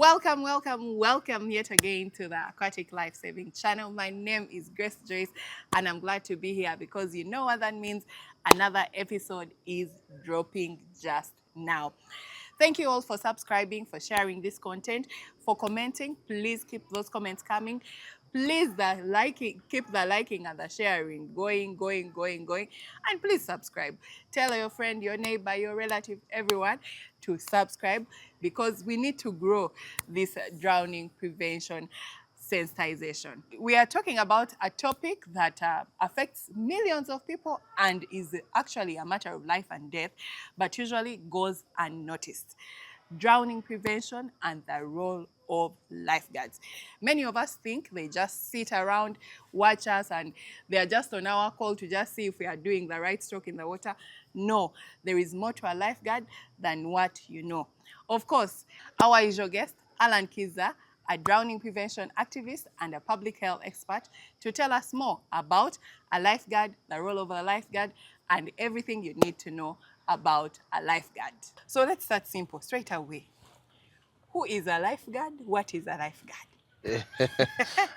Welcome yet again to the Aquatic Life Saving channel. My name is Grace Joyce and I'm glad to be here because you know what that means. Another episode is dropping just now. Thank you all for subscribing, for sharing this content, for commenting. Please keep those comments coming. Please keep the liking and the sharing going. And please subscribe. Tell your friend, your neighbor, your relative, everyone to subscribe because we need to grow this drowning prevention sensitization. We are talking about a topic that affects millions of people and is actually a matter of life and death, but usually goes unnoticed. Drowning prevention and the role of lifeguards. Many of us think they just sit around, watch us, and they are just on our call to just see if we are doing the right stroke in the water. No, there is more to a lifeguard than what you know. Of course, our usual guest, Alan Kiza, a drowning prevention activist and a public health expert, to tell us more about a lifeguard, the role of a lifeguard, and everything you need to know about a lifeguard. So let's start simple, straight away. Who is a lifeguard? What is a lifeguard?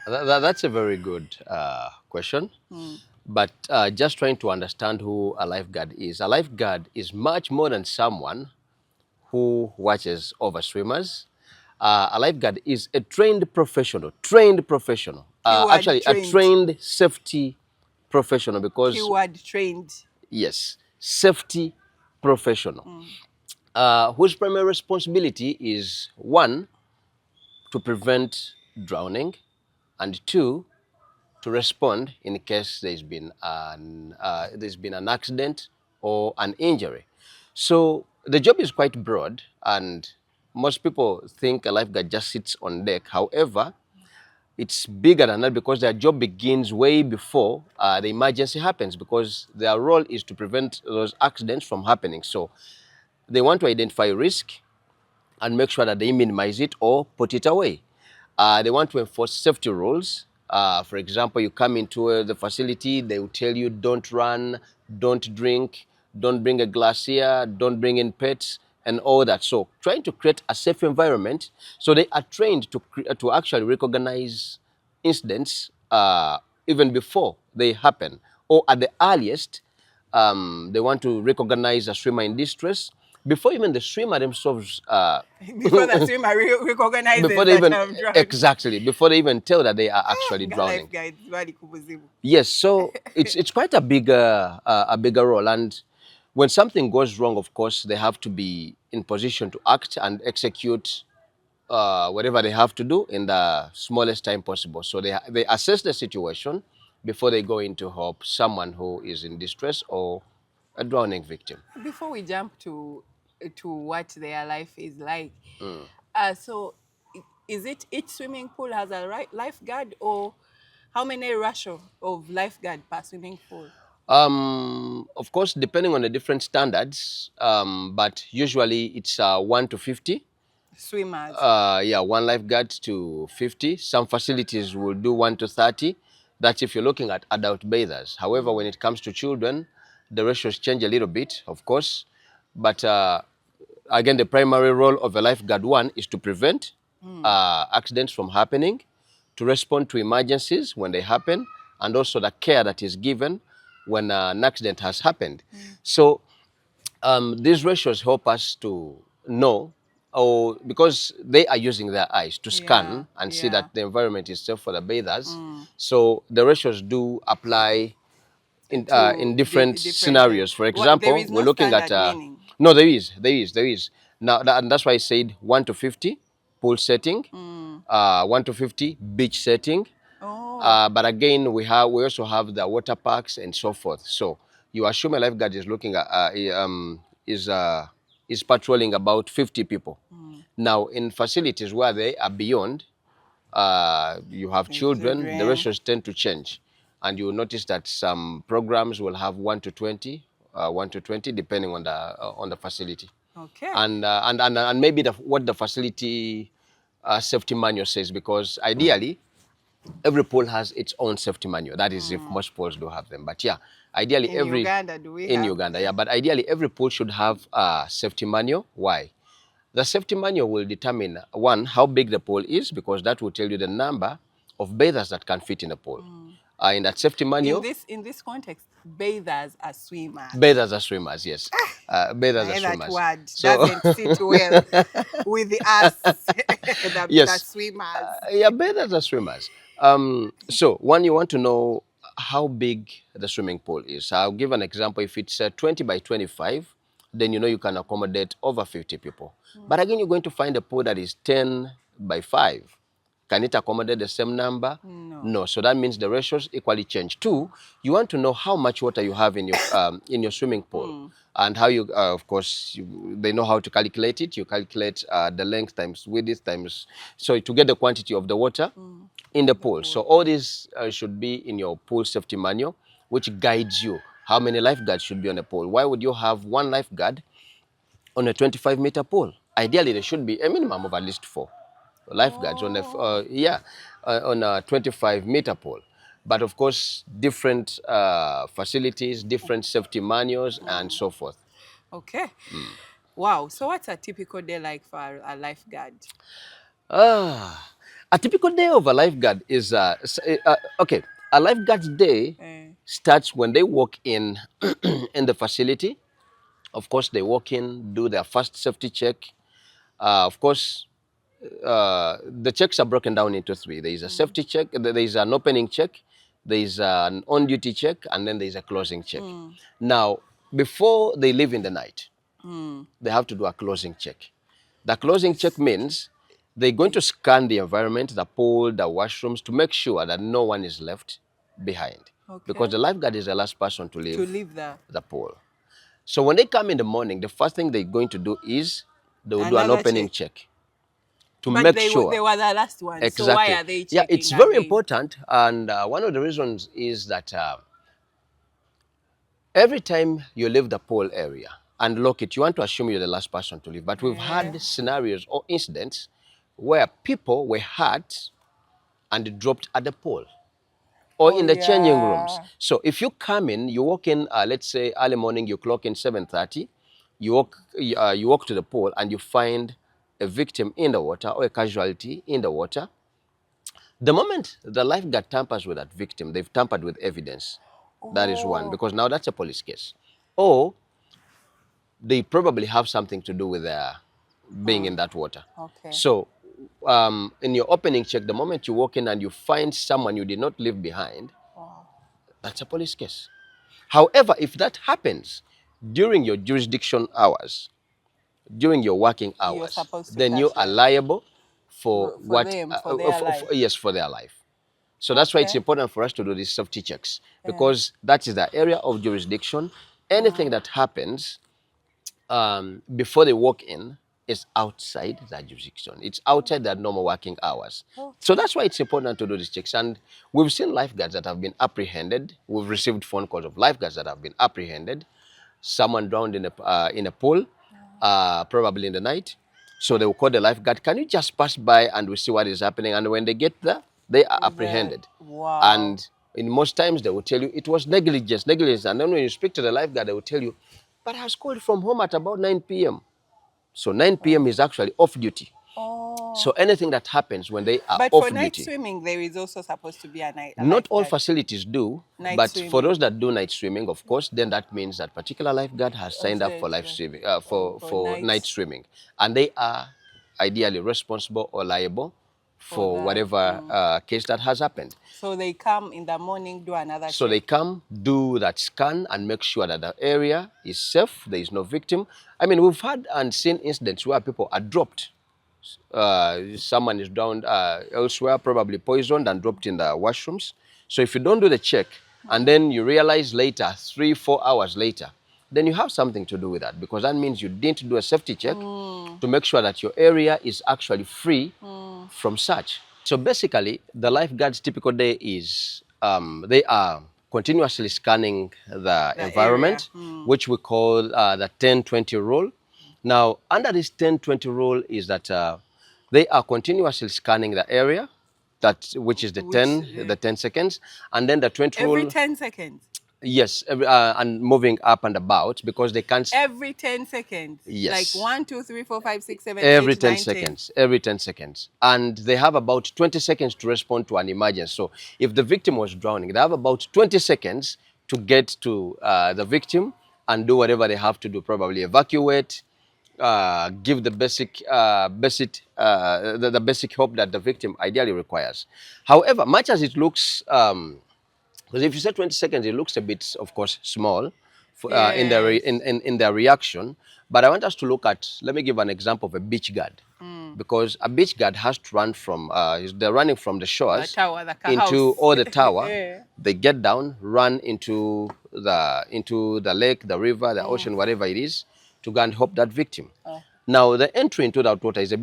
That's a very good question. But just trying to understand who a lifeguard is. A lifeguard is much more than someone who watches over swimmers. A lifeguard is a trained professional. Actually, a trained safety professional because... Keyword trained. Yes, safety professional. Whose primary responsibility is, one, to prevent drowning, and two, to respond in case there's been an accident or an injury. So the job is quite broad, and most people think a lifeguard just sits on deck. However, it's bigger than that because their job begins way before the emergency happens, because their role is to prevent those accidents from happening. So they want to identify risk and make sure that they minimize it or put it away. They want to enforce safety rules. For example, you come into the facility, they will tell you don't run, don't drink, don't bring a glass here, don't bring in pets, and all that. So trying to create a safe environment. So they are trained to actually recognize incidents even before they happen, or at the earliest, they want to recognize a swimmer in distress before even the swimmer themselves before the swimmer recognizes before they even, that I'm drunk. exactly, before they even tell that they are actually drowning. Yes, so it's quite a bigger role, and when something goes wrong, of course, they have to be in position to act and execute whatever they have to do in the smallest time possible. So they assess the situation before they go in to help someone who is in distress or a drowning victim. Before we jump to what their life is like, so is it each swimming pool has a lifeguard, or how many ratio of lifeguard per swimming pool? Of course, depending on the different standards, but usually it's 1 to 50. Swimmers? Yeah, one lifeguard to 50. Some facilities will do 1 to 30. That's if you're looking at adult bathers. However, when it comes to children, the ratios change a little bit, of course. But again, the primary role of a lifeguard, one, is to prevent accidents from happening, to respond to emergencies when they happen, and also the care that is given when an accident has happened. So these ratios help us to know, because they are using their eyes to scan and see that the environment is safe for the bathers. So the ratios do apply in different scenarios. For example, we're looking at no, there is. Now, and that's why I said 1 to 50 pool setting, 1 to 50 beach setting. But again, we also have the water parks and so forth. So you assume a lifeguard is looking at is patrolling about 50 people. Now, in facilities where they are beyond, you have children, the ratios tend to change. And you will notice that some programs will have 1 to 20, depending on the facility. Okay. And maybe what the facility safety manual says, because ideally, every pool has its own safety manual. That is if most pools do have them. But yeah, ideally in Uganda, Uganda, yeah. But ideally, every pool should have a safety manual. Why? The safety manual will determine, one, how big the pool is, because that will tell you the number of bathers that can fit in the pool. In that safety manual, In this context, bathers are swimmers. bathers are swimmers, yes. Bathers are That swimmers. word So, doesn't sit well with us, the yes, swimmers. yeah, bathers are swimmers. So, one, you want to know how big the swimming pool is. I'll give an example. If it's 20 by 25, then you know you can accommodate over 50 people. But again, you're going to find a pool that is 10 by 5. Can it accommodate the same number? No. No. So that means the ratios equally change. Two, you want to know how much water you have in your swimming pool, and how you, of course, they know how to calculate it. You calculate the length times width times, so to get the quantity of the water in the pool. So all these should be in your pool safety manual, which guides you how many lifeguards should be on a pool. Why would you have one lifeguard on a 25-meter pool? Ideally, there should be a minimum of at least 4 lifeguards on on a 25-meter pool. But of course, different facilities, different safety manuals, and so forth. Okay. Wow. So what's a typical day like for a lifeguard? A typical day of a lifeguard is okay. A lifeguard's day starts when they walk in in the facility. Of course, they walk in, do their first safety check. Of course, the checks are broken down into 3. There is a safety check, there is an opening check, there is an on-duty check, and then there is a closing check. Now, before they leave in the night, they have to do a closing check. The closing check means they're going to scan the environment, the pool, the washrooms, to make sure that no one is left behind. Okay. Because the lifeguard is the last person to leave the pool. So when they come in the morning, the first thing they're going to do is they will do an opening check to but make they sure. They were the last one. Exactly. So why are they checking? Yeah, it's very important. And one of the reasons is that every time you leave the pool area and lock it, you want to assume you're the last person to leave. But we've had scenarios or incidents where people were hurt and dropped at the pool or in the changing rooms. So if you come in, you walk in, let's say early morning, you clock in 7:30, you walk to the pool and you find a victim in the water or a casualty in the water. The moment the lifeguard tampers with that victim, they've tampered with evidence. That is one, because now that's a police case. Or they probably have something to do with their being in that water. Okay. So in your opening check, the moment you walk in and you find someone you did not leave behind, that's a police case. However, if that happens during your jurisdiction hours, during your working hours, then you are liable for what? Them, for their life. Yes, for their life. So that's why it's important for us to do these safety checks, because that is the area of jurisdiction. Anything that happens before they walk in is outside that jurisdiction. It's outside their normal working hours. So that's why it's important to do these checks. And we've seen lifeguards that have been apprehended. We've received phone calls of lifeguards that have been apprehended. Someone drowned in a pool, probably in the night. So they will call the lifeguard, can you just pass by and we see what is happening? And when they get there, they are apprehended. Wow. And in most times, they will tell you it was negligence. And then when you speak to the lifeguard, they will tell you, but I was called from home at about 9 p.m. So 9 p.m. is actually off duty. So anything that happens when they are off duty. But for night swimming, there is also supposed to be a night. Not all facilities do, but for those that do night swimming, of course, then that means that particular lifeguard has signed up for swimming, for night swimming, and they are ideally responsible or liable for whatever case that has happened. So they come in the morning, do another check. So they come, do that scan, and make sure that the area is safe, there is no victim. I mean, we've had and seen incidents where people are dropped. Someone is drowned elsewhere, probably poisoned and dropped in the washrooms. So if you don't do the check, and then you realize later, 3-4 hours later, then you have something to do with that, because that means you didn't do a safety check to make sure that your area is actually free from such. So basically, the lifeguard's typical day is they are continuously scanning the environment, which we call the 10-20 rule. Now, under this 10-20 rule is that they are continuously scanning the area, which is the 10 seconds, and then the 20 rule. Every 10 seconds? Yes, and moving up and about because they can't. Every 10 seconds. Like Yes. 1, 2, 3, 4, 5, 6, 7, Every 8, 10 9, 10. seconds, every 10 seconds. And they have about 20 seconds to respond to an emergency. So if the victim was drowning, they have about 20 seconds to get to the victim and do whatever they have to do, probably evacuate, give the the basic help that the victim ideally requires. However, much as it looks because if you say 20 seconds, it looks a bit, of course, small for, Yes. in their reaction. But I want us to look at, let me give an example of a beach guard. Because a beach guard has to run from, they're running from the The shores tower, like a into house. or the tower. Yeah. They get down, run into the lake, the river, the ocean, whatever it is, to go and help that victim. Oh. Now, the entry into that water is a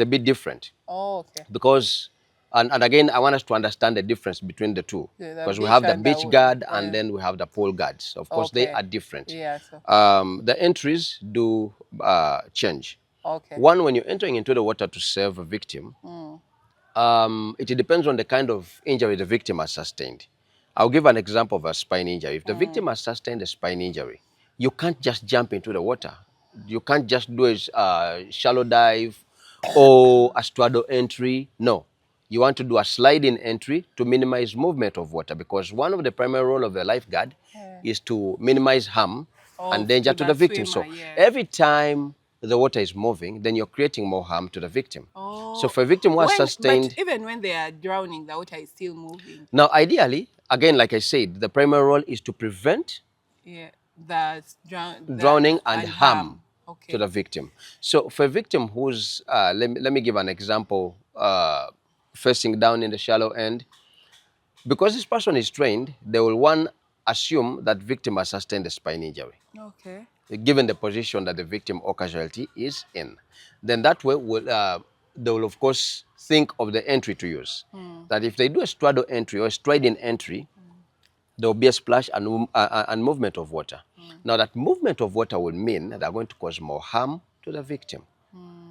bit different Oh, okay. because and again I want us to understand the difference between the two The because we beach have the and the beach guard and yeah. then we have the pole guards. Of course, they Okay. are different. Yeah. So. The entries do change. Okay. One, when you're entering into the water to save a victim, it depends on the kind of injury the victim has sustained. I'll give an example of a spine injury. If the victim has sustained a spine injury, you can't just jump into the water. You can't just do a shallow dive or a straddle entry. No. You want to do a sliding entry to minimize movement of water because one of the primary role of the lifeguard Yeah. is to minimize harm and Oh, danger to to the that victim. swimmer, So yeah. every time the water is moving, then you're creating more harm to the victim. So Oh, for a victim who has but sustained, even when they are drowning, the water is still moving. now ideally, again, like I said, the primary role is to prevent Yeah, that's that drowning and and harm to Okay. the victim. So for a victim who's, let me give an example, facing down in the shallow end, because this person is trained, they will one assume that victim has sustained a spine injury, Okay. given the position that the victim or casualty is in. Then that way they will of course think of the entry to use. That if they do a straddle entry or a striding entry, there will be a splash and movement of water. Now that movement of water will mean they're going to cause more harm to the victim.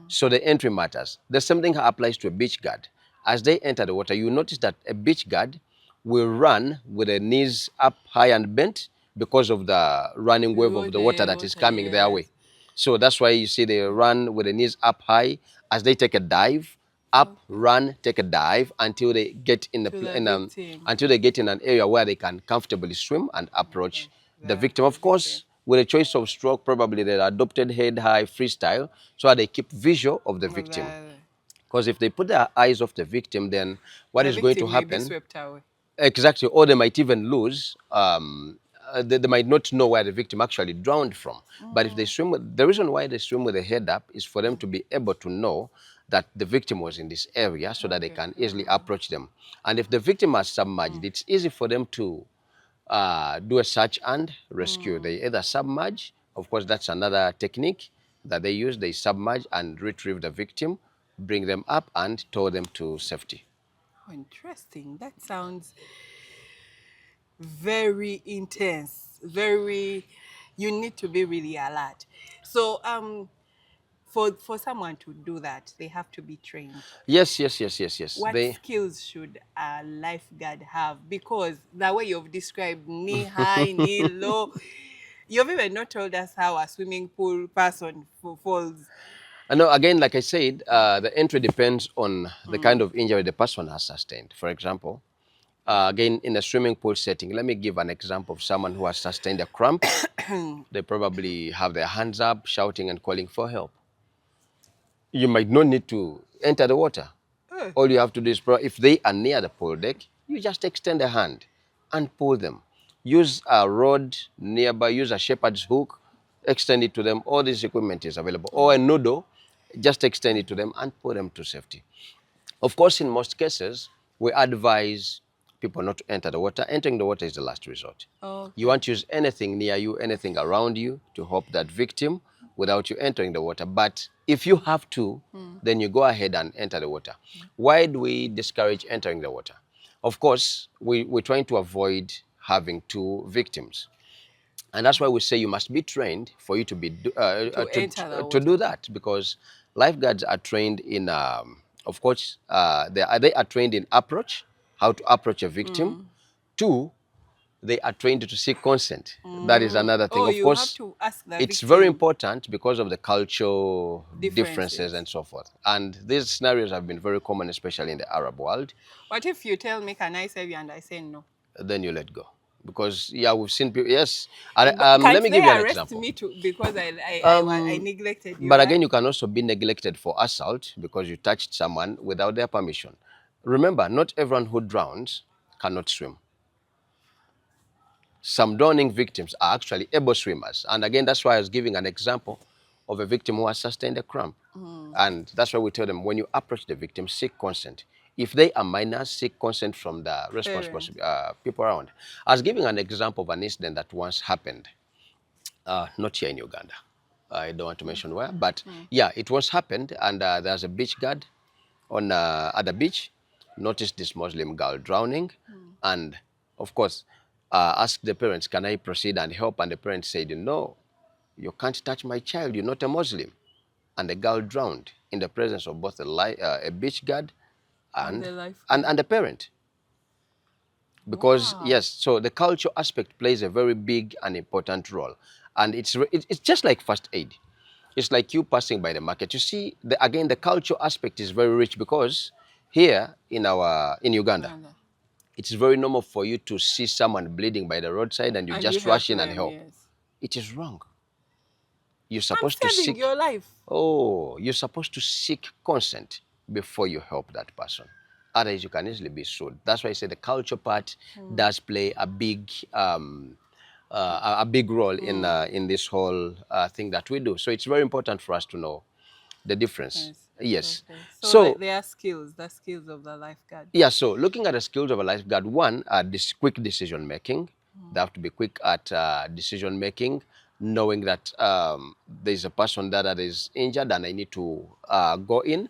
So the entry matters. The same thing applies to a beach guard. As they enter the water, you notice that a beach guard will run with the knees up high and bent because of the running wave of the water that is coming their Yes. way. So that's why you see they run with the knees up high as they take a dive, up, run, take a dive until they get in To the victim. until they get in an area where they can comfortably swim and approach the victim. Of victim. course, with a choice of stroke, probably they adopted head high freestyle, so that they keep visual of the victim. Because if they put their eyes off the victim, then what The is going to victim may be happen? swept away. Exactly, or they might even lose. They might not know where the victim actually drowned from. But if they swim, the reason why they swim with the head up is for them to be able to know that the victim was in this area so that they can easily approach them. And if the victim has submerged, it's easy for them to do a search and rescue. They either submerge, of course, that's another technique that they use. They submerge and retrieve the victim, bring them up, and tow them to safety. Oh, interesting. That sounds very intense. Very, you need to be really alert. So, for someone to do that, they have to be trained. Yes, yes, yes, yes, yes. What skills should a lifeguard have? Because the way you've described knee high, knee low, you've even not told us how a swimming pool person falls. I know, again, like I said, the entry depends on the kind of injury the person has sustained. For example, again, in a swimming pool setting, let me give an example of someone who has sustained a cramp. They probably have their hands up, shouting and calling for help. You might not need to enter the water. All you have to do is, if they are near the pool deck, you just extend a hand and pull them. Use a rod nearby, use a shepherd's hook, extend it to them. All this equipment is available. Or a noodle, just extend it to them and pull them to safety. Of course, in most cases, we advise people not to enter the water. Entering the water is the last resort. Okay. You won't use anything near you, anything around you to help that victim without you entering the water. But if you have to, then you go ahead and enter the water. Why do we discourage entering the water? Of course, we're trying to avoid having two victims. And that's why we say you must be trained for you to be Enter the to water. do that, because lifeguards are trained in, of course, they are trained in approach, how to approach a victim. Two, they are trained to seek consent. That is another thing. Oh, Of you have course, to ask the it's very victim important because of the cultural differences differences. and so forth. And these scenarios have been very common, especially in the Arab world. What if you tell me, can I save you, and I say no? Then you let go. Because, yeah, we've seen people, yes. But Let can't me they give you an arrest example. me too because I Um, neglected you, but right? again, you can also be neglected for assault because you touched someone without their permission. Remember, not everyone who drowns cannot swim. Some drowning victims are actually able swimmers. And again, that's why I was giving an example of a victim who has sustained a cramp. And that's why we tell them, when you approach the victim, seek consent. If they are minors, seek consent from the responsible Parents. people around. I was giving an example of an incident that once happened, not here in Uganda. I don't want to mention where, but yeah, it once happened, and there's a beach guard on at the beach, noticed this Muslim girl drowning, and of course, asked the parents, "Can I proceed and help?" And the parents said, "No, you can't touch my child. You're not a Muslim." And the girl drowned in the presence of both a beach guard And and the lifeguard. and a parent. Because Wow. yes, so the culture aspect plays a very big and important role, and it's just like first aid. It's like you passing by the market. You see, again, the culture aspect is very rich because here in Uganda, Uganda. it's very normal for you to see someone bleeding by the roadside and you And you just help rush in and them, help. yes. It is wrong. You're I'm supposed to saving seek, your life. oh, you're supposed to seek consent before you help that person. Otherwise, you can easily be sued. That's why I say the culture part does play a big role in this whole thing that we do. So it's very important for us to know the difference. Yes. Yes. Okay. So So they are skills, the skills of the lifeguard. yeah, so looking at the skills of a lifeguard, one, this quick decision making. They have to be quick at decision making, knowing that there's a person that is injured and I need to go in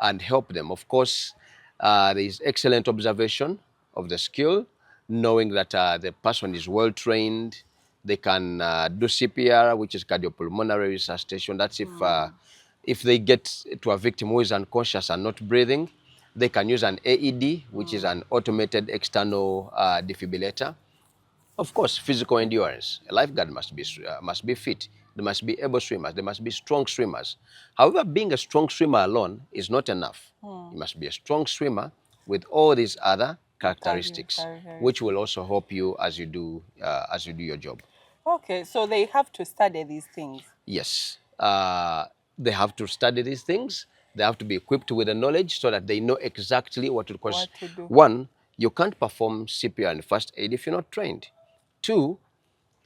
and help them. Of course, there is excellent observation of the skill, knowing that the person is well trained. They can do CPR, which is cardiopulmonary resuscitation. That's if they get to a victim who is unconscious and not breathing, they can use an AED, which is an automated external defibrillator. Of course, physical endurance. A lifeguard must be fit. They must be able swimmers. They must be strong swimmers. However, being a strong swimmer alone is not enough. You must be a strong swimmer with all these other characteristics, which will also help you as you do your job. Okay, so they have to study these things. Yes, they have to study these things. They have to be equipped with the knowledge so that they know exactly what to do. Because What to do. one, you can't perform CPR and first aid if you're not trained. Two,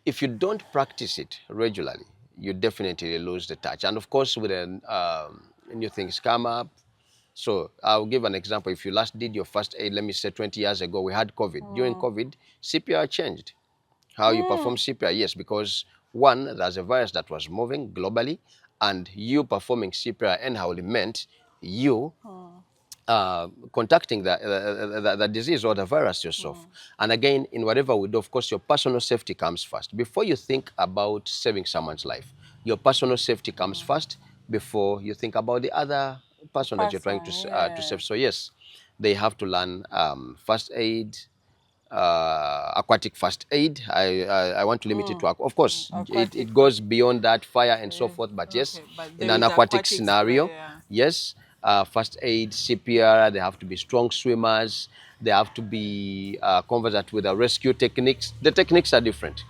if you don't practice it regularly, you definitely lose the touch. And of course, with new things come up. So I'll give an example. If you last did your first aid, let me say 20 years ago, we had COVID. During COVID, CPR changed. How you perform CPR? Yes, because one, there's a virus that was moving globally, and you performing CPR anyhow meant you contacting the disease or the virus yourself. And again, in whatever we do, of course, your personal safety comes first. Before you think about saving someone's life, your personal safety comes first before you think about the other person that you're trying Person, to yeah. save. So yes, they have to learn first aid, aquatic first aid. I want to limit it to, of course, Aquatic it first. goes beyond that, fire and so Yeah. forth. But yes, Okay, but in there an is aquatic aquatics where, scenario, yeah. yes, first aid, CPR, they have to be strong swimmers. They have to be conversant with the rescue techniques. The techniques are different.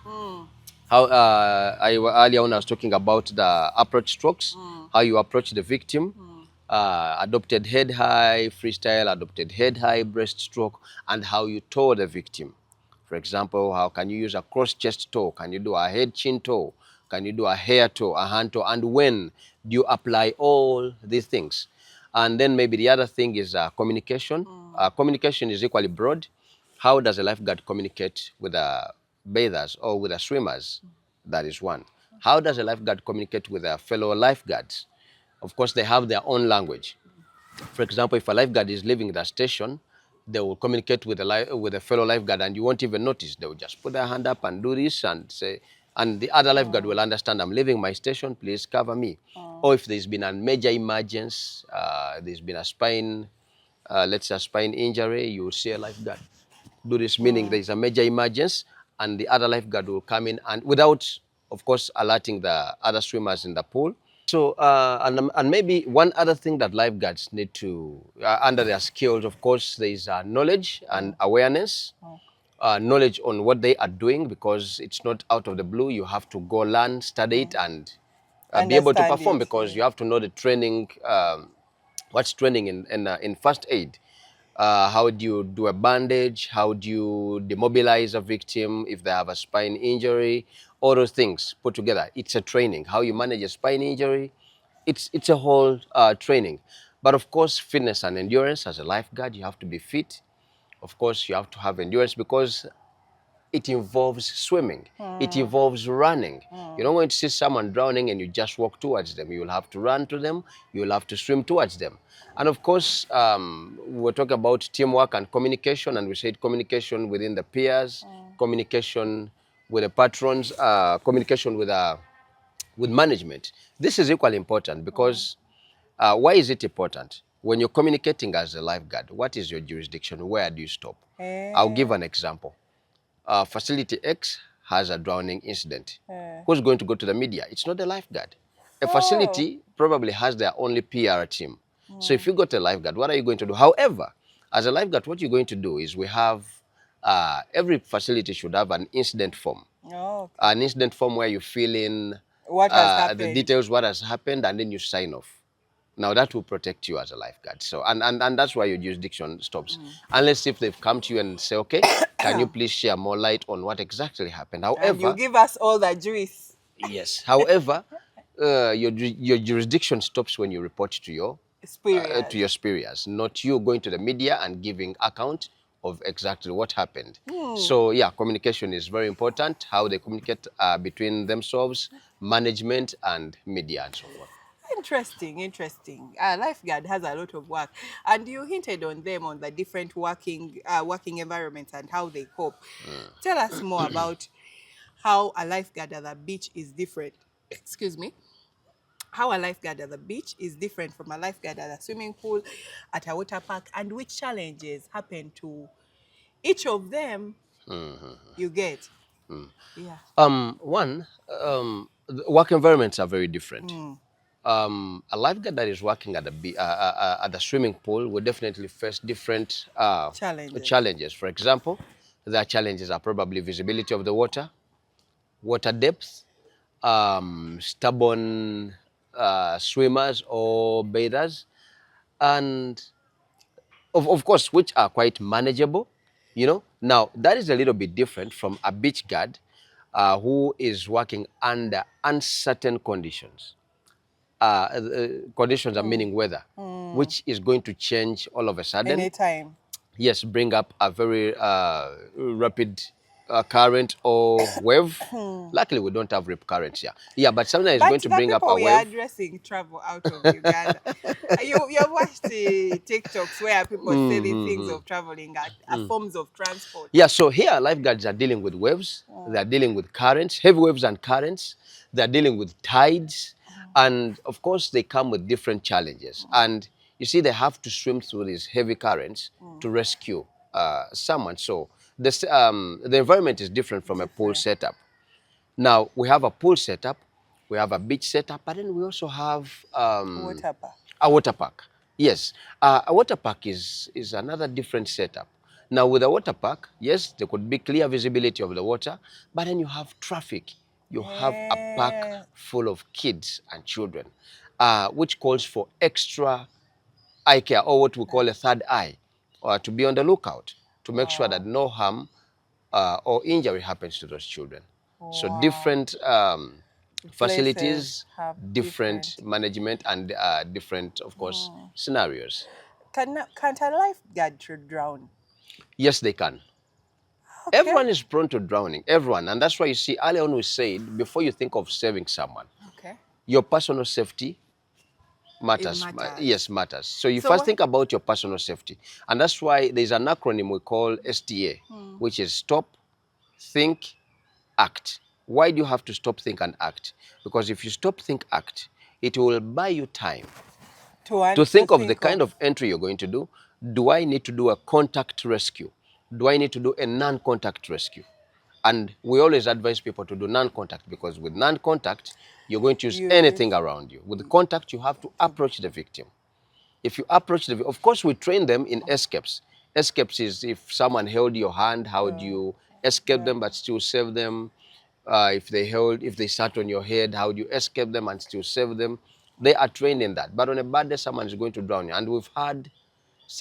How earlier on I was talking about the approach strokes, how you approach the victim, adopted head high, freestyle, adopted head high, breaststroke, and how you tow the victim. For example, how can you use a cross chest tow? Can you do a head chin tow? Can you do a hair tow, a hand tow? And when do you apply all these things? And then maybe the other thing is communication. Communication is equally broad. How does a lifeguard communicate with the bathers or with the swimmers? That is one. How does a lifeguard communicate with their fellow lifeguards? Of course, they have their own language. For example, if a lifeguard is leaving the station, they will communicate with with a fellow lifeguard and you won't even notice. They will just put their hand up and do this and say, and the other lifeguard will understand, I'm leaving my station, please cover me. Or if there's been a major emergency, there's been a spine, let's say a spine injury, you will see a lifeguard do this, meaning there is a major emergency and the other lifeguard will come in, and without, of course, alerting the other swimmers in the pool. So, and maybe one other thing that lifeguards need to, under their skills, of course, there is knowledge and awareness. Knowledge on what they are doing, because it's not out of the blue. You have to go learn, study it, and be able to Understand perform, it, because you have to know the training, what's training in first aid. How do you do a bandage? How do you demobilize a victim if they have a spine injury? All those things put together, it's a training. How you manage a spine injury, it's a whole training. But of course, fitness and endurance. As a lifeguard, you have to be fit. Of course, you have to have endurance, because it involves swimming. It involves running. You're not going to see someone drowning and you just walk towards them. You'll have to run to them. You'll have to swim towards them. And of course, we're talking about teamwork and communication, and we said communication within the peers, communication with the patrons, communication with management. This is equally important, because why is it important? When you're communicating as a lifeguard, what is your jurisdiction? Where do you stop? I'll give an example. Facility X has a drowning incident. Who's going to go to the media? It's not the lifeguard. A facility probably has their only PR team. So if you got a lifeguard, what are you going to do? However, as a lifeguard, what you're going to do is, we have, every facility should have an incident form. An incident form where you fill in what has the happened. details, what has happened, and then you sign off. Now that will protect you as a lifeguard. So, and that's why your jurisdiction stops. Unless if they've come to you and say, okay, can you please share more light on what exactly happened? And you However, give us all the juice. yes. However, your jurisdiction stops when you report to your superiors, not you going to the media and giving account of exactly what happened. So yeah, communication is very important. How they communicate between themselves, management, and media, and so forth. Interesting, interesting. Lifeguard has a lot of work, and you hinted on them, on the different working environments and how they cope. Tell us more about how a lifeguard at the beach is different. Excuse me. How a lifeguard at the beach is different from a lifeguard at a swimming pool, at a water park, and which challenges happen to each of them. You get. Yeah. One, the work environments are very different. A lifeguard that is working at the swimming pool will definitely face different challenges. For example, their challenges are probably visibility of the water, water depth, stubborn swimmers or bathers, and of course, which are quite manageable. Now that is a little bit different from a beach guard who is working under uncertain conditions. Conditions are meaning weather, which is going to change all of a sudden. Anytime. Yes, bring up a very rapid current or wave. Luckily, we don't have rip currents here. Yeah, but sometimes it's going to bring up a we are wave. addressing travel out of Uganda. You watched the TikToks where people say the things of traveling are forms of transport. Yeah, so here lifeguards are dealing with waves. They are dealing with currents, heavy waves and currents. They are dealing with tides. And of course, they come with different challenges. And you see, they have to swim through these heavy currents to rescue someone. So the environment is different from a pool setup. Now, we have a pool setup, we have a beach setup, but then we also have Water park. a water park. Yes, a water park is another different setup. Now, with a water park, yes, there could be clear visibility of the water, but then you have traffic. You have a park full of kids and children, which calls for extra eye care, or what we call a third eye, or to be on the lookout to make sure that no harm or injury happens to those children. So different facilities, different management, and different, of course, scenarios. Can't a lifeguard drown? Yes, they can. Okay. Everyone is prone to drowning, everyone. And that's why you see, earlier on we said, before you think of saving someone, your personal safety matters. Yes, matters. So you first think about your personal safety. And that's why there's an acronym we call STA, which is stop, think, act. Why do you have to stop, think, and act? Because if you stop, think, act, it will buy you time to think of the kind of entry you're going to do. Do I need to do a contact rescue? Do I need to do a non-contact rescue? And we always advise people to do non-contact, because with non-contact, you're going to use Use it. anything around you. With contact, you have to approach the victim. If you approach the, of course, we train them in escapes. Escapes is if someone held your hand, how do you escape them but still save them? If they sat on your head, how do you escape them and still save them? They are trained in that. But on a bad day, someone is going to drown you. And we've had,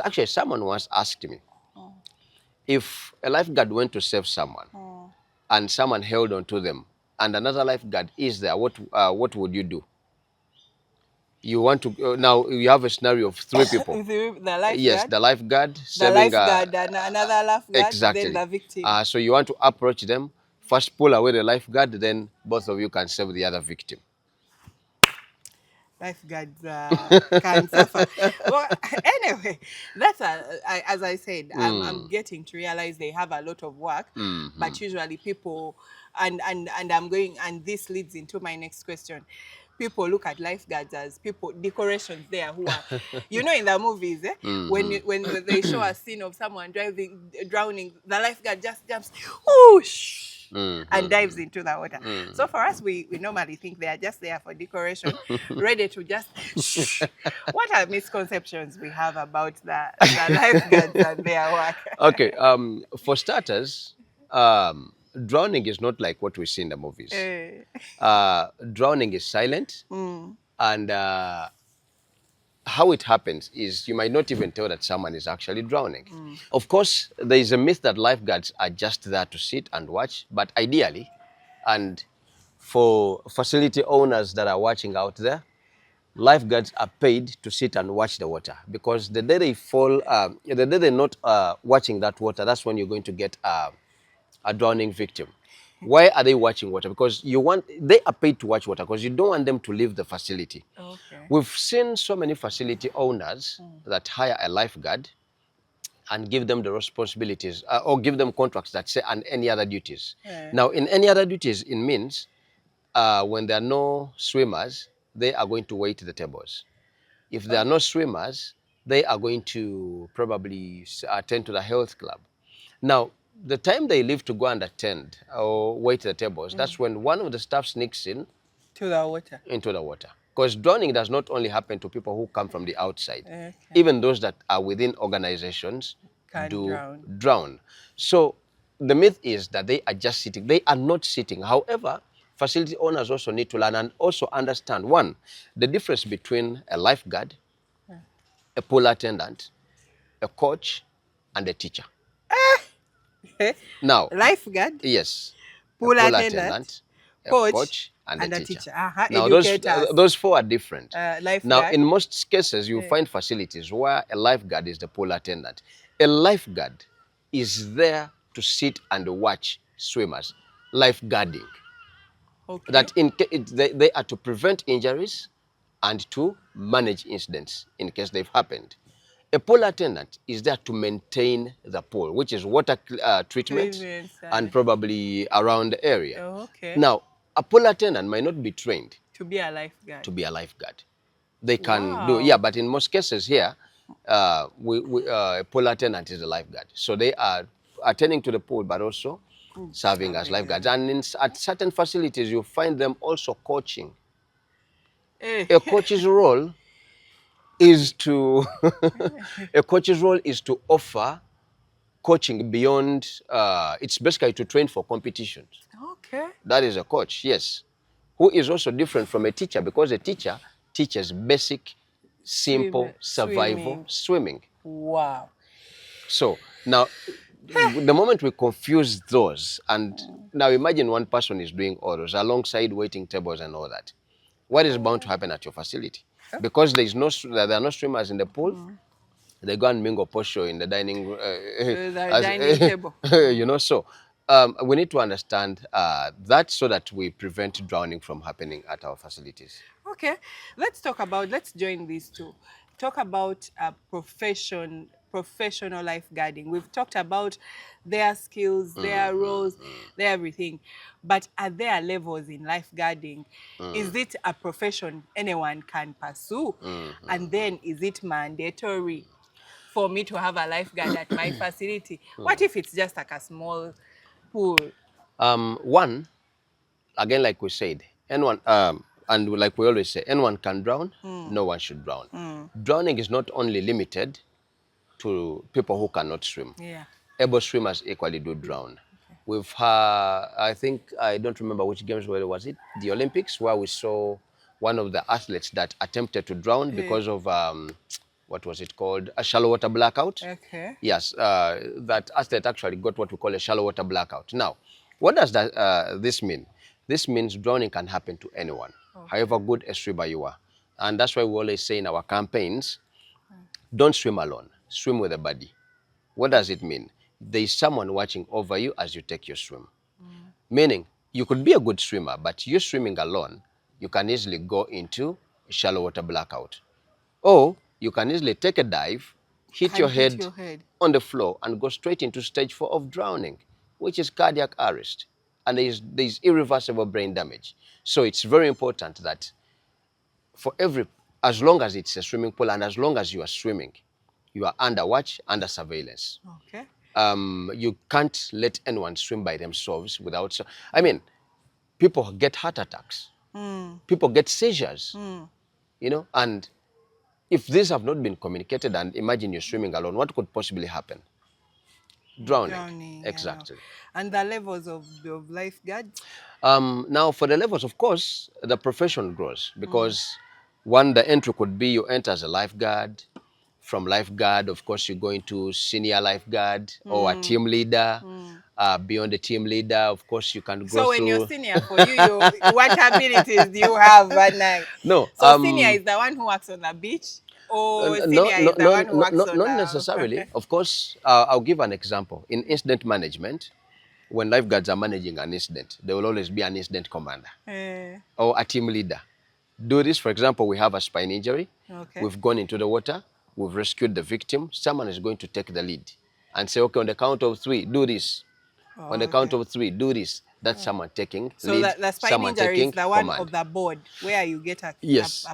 actually, someone once asked me, if a lifeguard went to save someone and someone held on to them and another lifeguard is there, what would you do? You want to, now you have a scenario of 3 people. The lifeguard. Yes, the lifeguard The saving lifeguard and another lifeguard, exactly. then the victim. So you want to approach them, first pull away the lifeguard, then both of you can save the other victim. Lifeguards can suffer. Well, anyway, that's as I said, I'm getting to realize they have a lot of work, but usually people, and I'm going, and this leads into my next question. People look at lifeguards as people, decorations there who are, you know, in the movies, when they show a scene of someone drowning, the lifeguard just jumps, whoosh, and dives into the water. So for us, we normally think they are just there for decoration, ready to just shh. What are misconceptions we have about the lifeguards and their work? Okay, for starters, drowning is not like what we see in the movies. Drowning is silent, and how it happens is you might not even tell that someone is actually drowning. Of course, there is a myth that lifeguards are just there to sit and watch, but ideally, and for facility owners that are watching out there, lifeguards are paid to sit and watch the water, because the day they fall, the day they're not watching that water, that's when you're going to get a drowning victim. Why are they watching water? Because they are paid to watch water because you don't want them to leave the facility. Okay. We've seen so many facility owners that hire a lifeguard and give them the responsibilities or give them contracts that say and any other duties. Now, in any other duties, it means when there are no swimmers, they are going to wait the tables. If there are no swimmers, they are going to probably attend to the health club. Now, the time they leave to go and attend or wait the tables, that's when one of the staff sneaks in to the water. Into the water. Because drowning does not only happen to people who come from the outside. Okay. Even those that are within organizations do drown. So the myth is that they are just sitting. They are not sitting. However, facility owners also need to learn and also understand, one, the difference between a lifeguard, a pool attendant, a coach, and a teacher. Now, lifeguard, yes, pool attendant, a coach, and a teacher. Now, those 4 are different. Now, in most cases, you find facilities where a lifeguard is the pool attendant. A lifeguard is there to sit and watch swimmers, lifeguarding. Okay. That they are to prevent injuries and to manage incidents in case they've happened. A pool attendant is there to maintain the pool, which is water treatment and probably around the area. Oh, okay. Now, a pool attendant might not be trained to be a lifeguard. They can do, yeah, but in most cases here, a pool attendant is a lifeguard. So they are attending to the pool, but also serving as lifeguards. And at certain facilities, you find them also coaching. A coach's role is to offer coaching beyond. It's basically to train for competitions. Okay. That is a coach, yes, who is also different from a teacher, because a teacher teaches basic, simple survival swimming. Wow. So now, the moment we confuse those, and now imagine one person is doing all those alongside waiting tables and all that. What is bound to happen at your facility? Because there are no swimmers in the pool, they go and mingle posho in the dining dining table. You know, so we need to understand that so that we prevent drowning from happening at our facilities. Okay, let's join these two. Talk about professional lifeguarding. We've talked about their skills, their roles, their everything. But are there levels in lifeguarding? Is it a profession anyone can pursue? And then is it mandatory for me to have a lifeguard at my facility? What if it's just like a small pool? One, again, like we said, anyone, and like we always say, anyone can drown, no one should drown. Drowning is not only limited to people who cannot swim. Yeah. Able swimmers equally do drown. Okay. We've had, I think, I don't remember which games was it, the Olympics, where we saw one of the athletes that attempted to drown because of, what was it called, a shallow water blackout. Okay. Yes, that athlete actually got what we call a shallow water blackout. Now, what does that this mean? This means drowning can happen to anyone, however good a swimmer you are. And that's why we always say in our campaigns, don't swim alone, swim with a buddy. What does it mean? There is someone watching over you as you take your swim. Meaning, you could be a good swimmer, but you swimming alone, you can easily go into a shallow water blackout. Or you can easily take a dive, hit your head on the floor, and go straight into stage 4 of drowning, which is cardiac arrest. And there is irreversible brain damage. So it's very important that for as long as it's a swimming pool and as long as you are swimming, you are under watch, under surveillance. Okay. You can't let anyone swim by themselves without. I mean, people get heart attacks. People get seizures. You know, and if these have not been communicated, and imagine you're swimming alone, what could possibly happen? Drowning. Exactly. And the levels of lifeguards? Now, for the levels, of course, the profession grows because one, the entry could be you enter as a lifeguard. From lifeguard, of course, you go into senior lifeguard or a team leader. Beyond the team leader, of course, you can go So through. when you're senior, for you, what abilities do you have at night? No. So senior is the one who works on the beach? Or senior is the one who works on not necessarily. Of course, I'll give an example. In incident management, when lifeguards are managing an incident, there will always be an incident commander or a team leader. Do this, for example, we have a spine injury. Okay. We've gone into the water. We've rescued the victim. Someone is going to take the lead and say, okay, on the count of 3, do this. On the count of 3, do this. That's someone taking lead. So the spine injury is the one of the board where you get a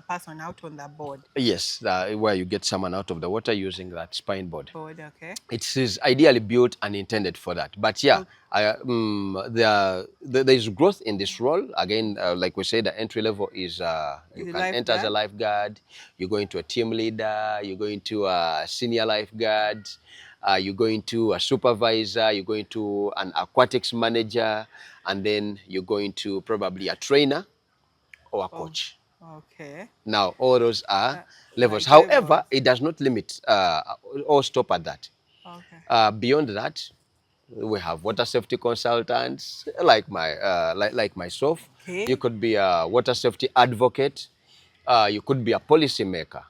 person out on the board. Yes, where you get someone out of the water using that spine board. Okay. It is ideally built and intended for that. But yeah, there is growth in this role. Again, like we said, the entry level is you can enter as a lifeguard, you go into a team leader, you go into a senior lifeguard, you go into a supervisor, you go into an aquatics manager, and then you go into probably a trainer or a coach. Okay. Now, all those are levels. However, it does not limit or stop at that. Okay. Beyond that, we have water safety consultants like myself. Okay. You could be a water safety advocate. You could be a policy maker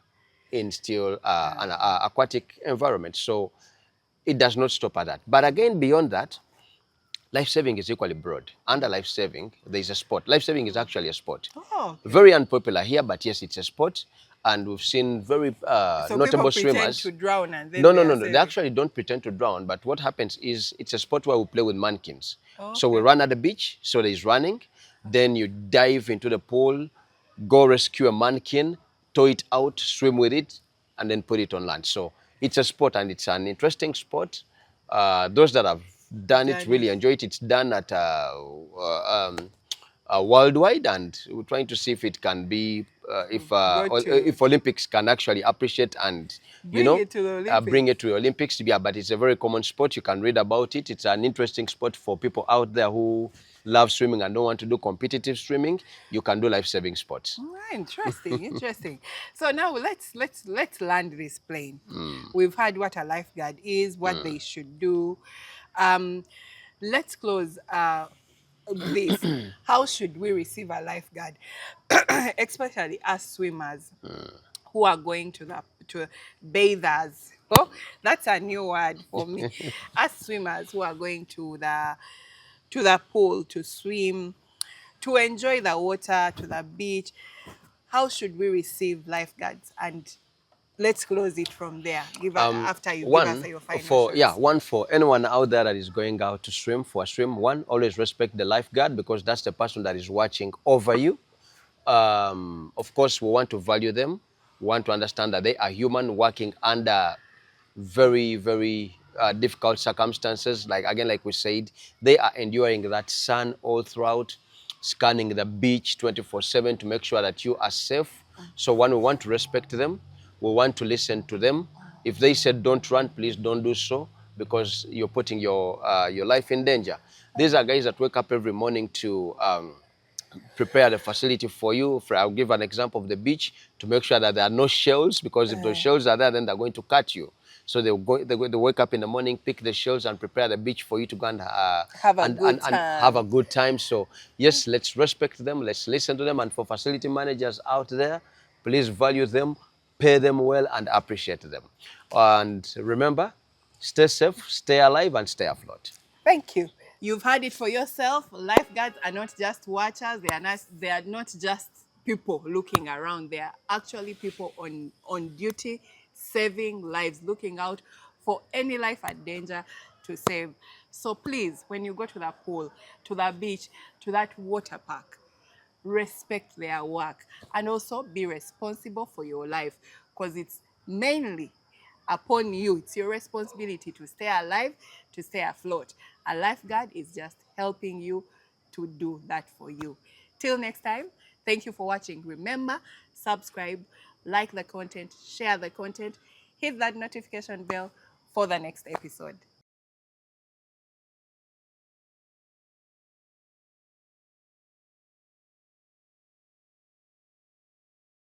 in still an aquatic environment. So it does not stop at that. But again, beyond that, life saving is equally broad. Under life saving, there is a sport. Life saving is actually a sport. Oh, okay. Very unpopular here, but yes, it's a sport. And we've seen very notable swimmers. To drown and then No. They actually don't pretend to drown. But what happens is it's a sport where we play with mannequins. Okay. So we run at the beach. So there's running. Then you dive into the pool, go rescue a mannequin, tow it out, swim with it, and then put it on land. So it's a sport and it's an interesting sport. Those that have done it really enjoy it. It's done at worldwide, and we're trying to see if it can be if Olympics can actually appreciate and bring it to the Olympics. Yeah, but it's a very common sport. You can read about it. It's an interesting sport for people out there who love swimming and don't want to do competitive swimming. You can do life-saving sports. Interesting, interesting. So now let's land this plane. We've heard what a lifeguard is, what they should do. Let's close this. How should we receive a lifeguard, especially as swimmers who are going to bathers? Oh, that's a new word for me. As swimmers who are going to the pool to swim, to enjoy the water, to the beach, how should we receive lifeguards? And let's close it from there. After you give us your final one for anyone out there that is going out to swim for a swim. One, always respect the lifeguard because that's the person that is watching over you. Of course, we want to value them. We want to understand that they are human working under very, very difficult circumstances. Like again, like we said, they are enduring that sun all throughout, scanning the beach 24/7 to make sure that you are safe. So one, we want to respect them. We want to listen to them. If they said don't run, please don't do so, because you're putting your life in danger. These are guys that wake up every morning to prepare the facility for you. I'll give an example of the beach, to make sure that there are no shells, because if those shells are there, then they're going to cut you. So they're going to wake up in the morning, pick the shells, and prepare the beach for you to go and Have a good and have a time. good time. So yes, let's respect them, let's listen to them. And for facility managers out there, please value them, pay them well, and appreciate them. And remember, stay safe, stay alive, and stay afloat. Thank you. You've heard it for yourself. Lifeguards are not just watchers. They are not just people looking around. They are actually people on duty, saving lives, looking out for any life at danger to save. So please, when you go to the pool, to the beach, to that water park, respect their work and also be responsible for your life, because it's mainly upon you. It's your responsibility to stay alive, to stay afloat. A lifeguard is just helping you to do that for you. Till next time, thank you for watching. Remember, subscribe, like the content, share the content, hit that notification bell for the next episode.